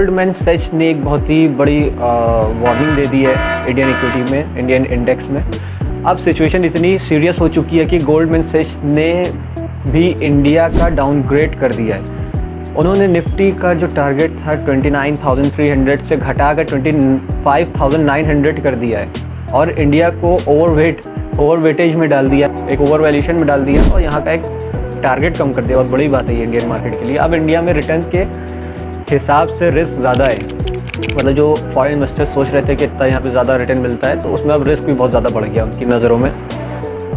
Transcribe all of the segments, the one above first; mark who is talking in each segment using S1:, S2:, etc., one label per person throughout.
S1: Goldman Sachs ने एक बहुत ही बड़ी वार्निंग दे दी है इंडियन इक्विटी में, इंडियन इंडेक्स में। अब सिचुएशन इतनी सीरियस हो चुकी है कि गोल्डमैन सैच ने भी इंडिया का डाउनग्रेड कर दिया है। उन्होंने निफ्टी का जो टारगेट था 29,300 से घटाकर 25,900 कर दिया है और इंडिया को ओवरवेटेज में डाल दिया, एक ओवर वैल्यूएशन में डाल दिया और यहाँ का एक टारगेट कम कर दिया। बहुत बड़ी बात है ये इंडियन मार्केट के लिए। अब इंडिया में रिटर्न के हिसाब से रिस्क ज़्यादा है, मतलब जो फॉरेन इन्वेस्टर्स सोच रहे थे कि इतना यहाँ पे ज़्यादा रिटर्न मिलता है, तो उसमें अब रिस्क भी बहुत ज़्यादा बढ़ गया उनकी नज़रों में।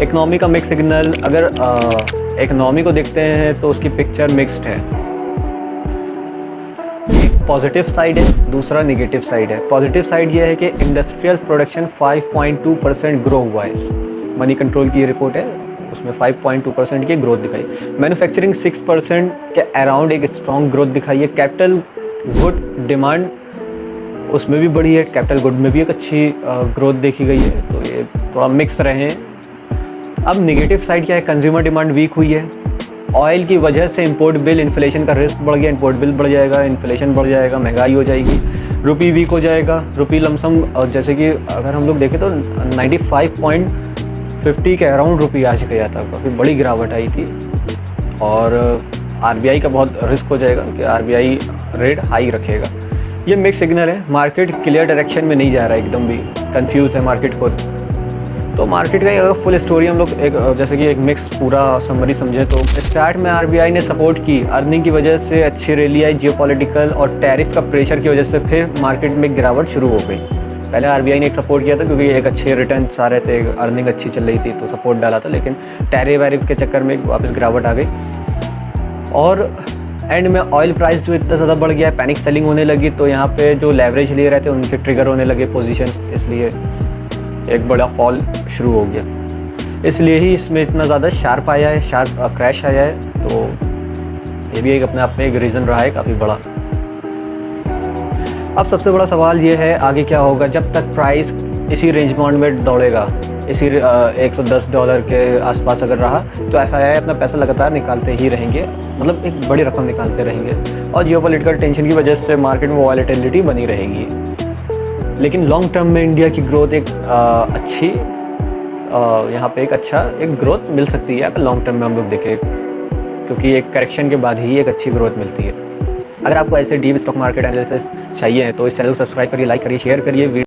S1: इकनॉमी का मिक्स सिग्नल, अगर इकनॉमी को देखते हैं तो उसकी पिक्चर मिक्स्ड है। पॉजिटिव साइड है, दूसरा नेगेटिव साइड है। पॉजिटिव साइड ये है कि इंडस्ट्रियल प्रोडक्शन 5.2% ग्रो हुआ है। मनी कंट्रोल की रिपोर्ट है, उसमें 5.2% की ग्रोथ दिखाई। मैन्युफैक्चरिंग 6% के अराउंड एक स्ट्रॉन्ग ग्रोथ दिखाई है। कैपिटल गुड डिमांड उसमें भी बढ़ी है, कैपिटल गुड में भी एक अच्छी ग्रोथ देखी गई है। तो ये थोड़ा मिक्स रहे हैं। अब नेगेटिव साइड क्या है, कंज्यूमर डिमांड वीक हुई है। ऑयल की वजह से इंपोर्ट बिल, इन्फ्लेशन का रिस्क बढ़ गया, इंपोर्ट बिल बढ़ जाएगा, इन्फ्लेशन बढ़ जाएगा, महंगाई हो जाएगी, रुपी वीक हो जाएगा। रुपी लमसम जैसे कि अगर हम लोग देखें तो 95.50 के अराउंड रुपी आज गया था, काफ़ी बड़ी गिरावट आई थी। और आरबीआई का बहुत रिस्क हो जाएगा कि आरबीआई रेट हाई रखेगा। ये मिक्स सिग्नल है, मार्केट क्लियर डायरेक्शन में नहीं जा रहा है, एकदम भी कंफ्यूज है मार्केट खुद। तो मार्केट का अगर फुल स्टोरी हम लोग एक जैसे कि एक मिक्स पूरा समरी समझे तो स्टार्ट में आरबीआई ने सपोर्ट की, अर्निंग की वजह से अच्छी रैली आई, जियोपॉलिटिकल और टैरिफ का प्रेशर की वजह से फिर मार्केट में गिरावट शुरू हो गई। पहले आरबीआई ने एक सपोर्ट किया था क्योंकि एक अच्छे रिटर्न्स आ रहे थे, अर्निंग अच्छी चल रही थी तो सपोर्ट डाला था, लेकिन टैरिफ वैरिफ के चक्कर में वापस गिरावट आ गई। और एंड में ऑयल प्राइस जो इतना ज़्यादा बढ़ गया है, पैनिक सेलिंग होने लगी, तो यहाँ पे जो लेवरेज ले रहे थे उनके ट्रिगर होने लगे पोजीशन, इसलिए एक बड़ा फॉल शुरू हो गया। इसलिए ही इसमें इतना ज़्यादा शार्प आया है, शार्प क्रैश आया है। तो ये भी एक अपने आप में एक रीज़न रहा है काफ़ी बड़ा। अब सबसे बड़ा सवाल ये है आगे क्या होगा। जब तक प्राइस इसी रेंज बाउंड में दौड़ेगा, इसी $110 के आसपास अगर रहा, तो एफआईआई अपना पैसा लगातार निकालते ही रहेंगे, मतलब एक बड़ी रकम निकालते रहेंगे और जियोपॉलिटिकल टेंशन की वजह से मार्केट में वॉलेटिलिटी बनी रहेगी। लेकिन लॉन्ग टर्म में इंडिया की ग्रोथ एक अच्छी यहाँ पे एक अच्छा एक ग्रोथ मिल सकती है अगर लॉन्ग टर्म में हम लोग देखें, क्योंकि एक करेक्शन के बाद ही एक अच्छी ग्रोथ मिलती है। अगर आपको ऐसे डीप स्टॉक मार्केट एनालिसिस चाहिए तो इस चैनल को सब्सक्राइब करिए, लाइक करिए, शेयर करिए।